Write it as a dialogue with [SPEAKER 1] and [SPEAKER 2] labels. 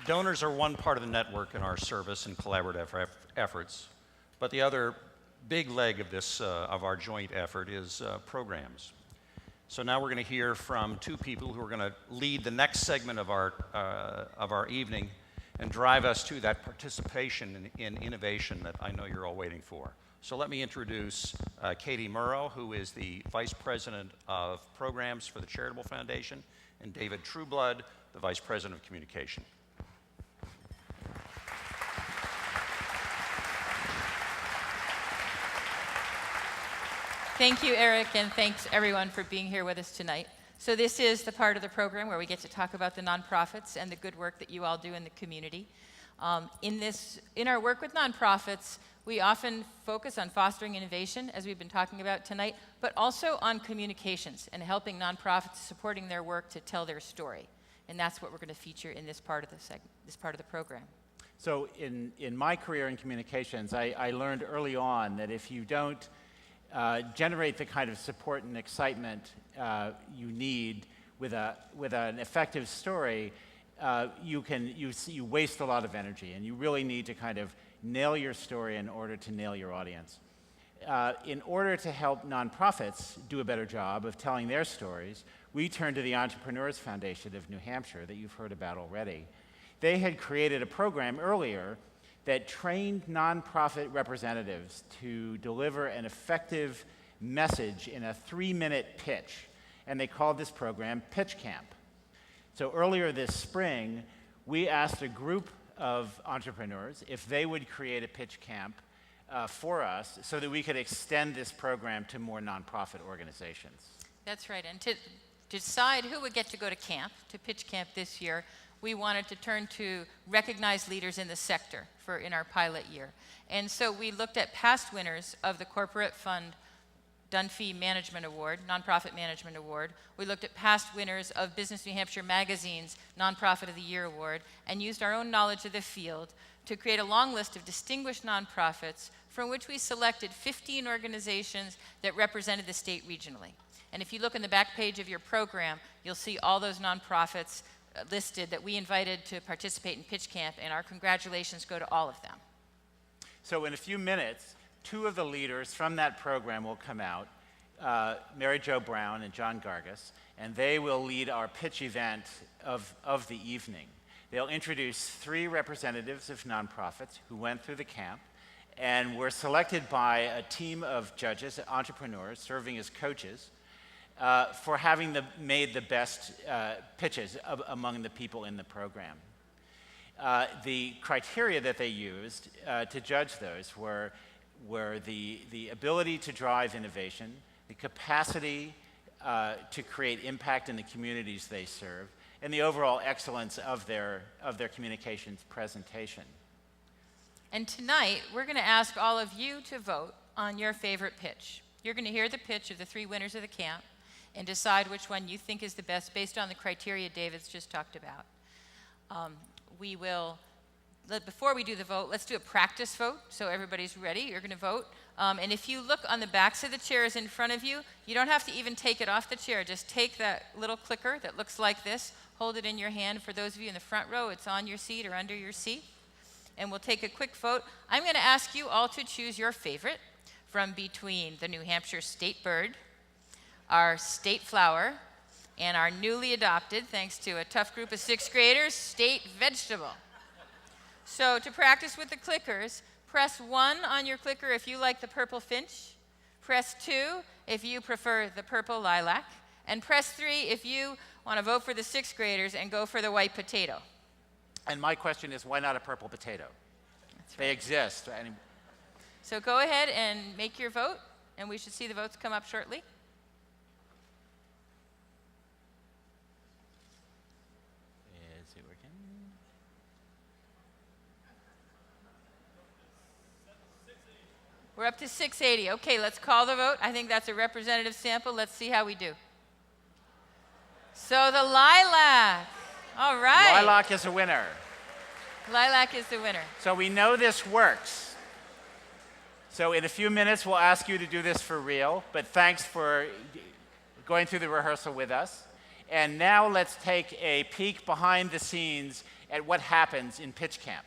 [SPEAKER 1] Donors are one part of the network in our service and collaborative efforts, but the other big leg of this, of our joint effort is programs. So now we're going to hear from two people who are going to lead the next segment of our evening and drive us to that participation in innovation that I know you're all waiting for. So let me introduce Katie Merrow, who is the Vice President of Programs for the Charitable Foundation, and David Trueblood, the Vice President of Communication.
[SPEAKER 2] Thank you, Eric, and thanks everyone for being here with us tonight. So this is the part of the program where we get to talk about the nonprofits and the good work that you all do in the community. In our work with nonprofits, we often focus on fostering innovation, as we've been talking about tonight, but also on communications and helping nonprofits, supporting their work to tell their story. And that's what we're going to feature in this part of the program.
[SPEAKER 3] So in my career in communications, I learned early on that if you don't generate the kind of support and excitement you need with an effective story, you waste a lot of energy, and you really need to kind of nail your story in order to nail your audience. In order to help nonprofits do a better job of telling their stories, we turned to the Entrepreneurs Foundation of New Hampshire that you've heard about already. They had created a program earlier that trained nonprofit representatives to deliver an effective message in a 3-minute pitch, and they called this program Pitch Camp. So earlier this spring, we asked a group of entrepreneurs if they would create a pitch camp for us so that we could extend this program to more nonprofit organizations.
[SPEAKER 2] That's right, and to decide who would get to go to camp, to pitch camp this year, we wanted to turn to recognized leaders in the sector in our pilot year. And so we looked at past winners of the Corporate Fund Dunphy Management Award, Nonprofit Management Award. We looked at past winners of Business New Hampshire Magazine's Nonprofit of the Year Award and used our own knowledge of the field to create a long list of distinguished nonprofits from which we selected 15 organizations that represented the state regionally. And if you look in the back page of your program, you'll see all those nonprofits listed that we invited to participate in Pitch Camp, and our congratulations go to all of them.
[SPEAKER 3] So in a few minutes, two of the leaders from that program will come out, Mary Jo Brown and John Gargas, and they will lead our pitch event of the evening. They'll introduce 3 representatives of nonprofits who went through the camp and were selected by a team of judges, entrepreneurs, serving as coaches, for having made the best pitches among the people in the program. The criteria that they used to judge those were the ability to drive innovation, the capacity to create impact in the communities they serve, and the overall excellence of their communications presentation.
[SPEAKER 2] And tonight, we're going to ask all of you to vote on your favorite pitch. You're going to hear the pitch of the 3 winners of the camp and decide which one you think is the best based on the criteria David's just talked about. Before we do the vote, let's do a practice vote so everybody's ready. You're going to vote. And if you look on the backs of the chairs in front of you, you don't have to even take it off the chair. Just take that little clicker that looks like this, hold it in your hand. For those of you in the front row, it's on your seat or under your seat. And we'll take a quick vote. I'm going to ask you all to choose your favorite from between the New Hampshire state bird, our state flower, and our newly adopted, thanks to a tough group of 6th graders, state vegetable. So to practice with the clickers, press 1 on your clicker if you like the purple finch, press 2 if you prefer the purple lilac, and press 3 if you want to vote for the 6th graders and go for the white potato.
[SPEAKER 3] And my question is, why not a purple potato?
[SPEAKER 2] That's right.
[SPEAKER 3] They exist.
[SPEAKER 2] So go ahead and make your vote, and we should see the votes come up shortly.
[SPEAKER 3] Is it working?
[SPEAKER 2] We're up to 680. Okay, let's call the vote. I think that's a representative sample. Let's see how we do. So the lilac. All right.
[SPEAKER 3] Lilac is a winner.
[SPEAKER 2] Lilac is the winner.
[SPEAKER 3] So we know this works. So in a few minutes, we'll ask you to do this for real, but thanks for going through the rehearsal with us. And now let's take a peek behind the scenes at what happens in pitch camp.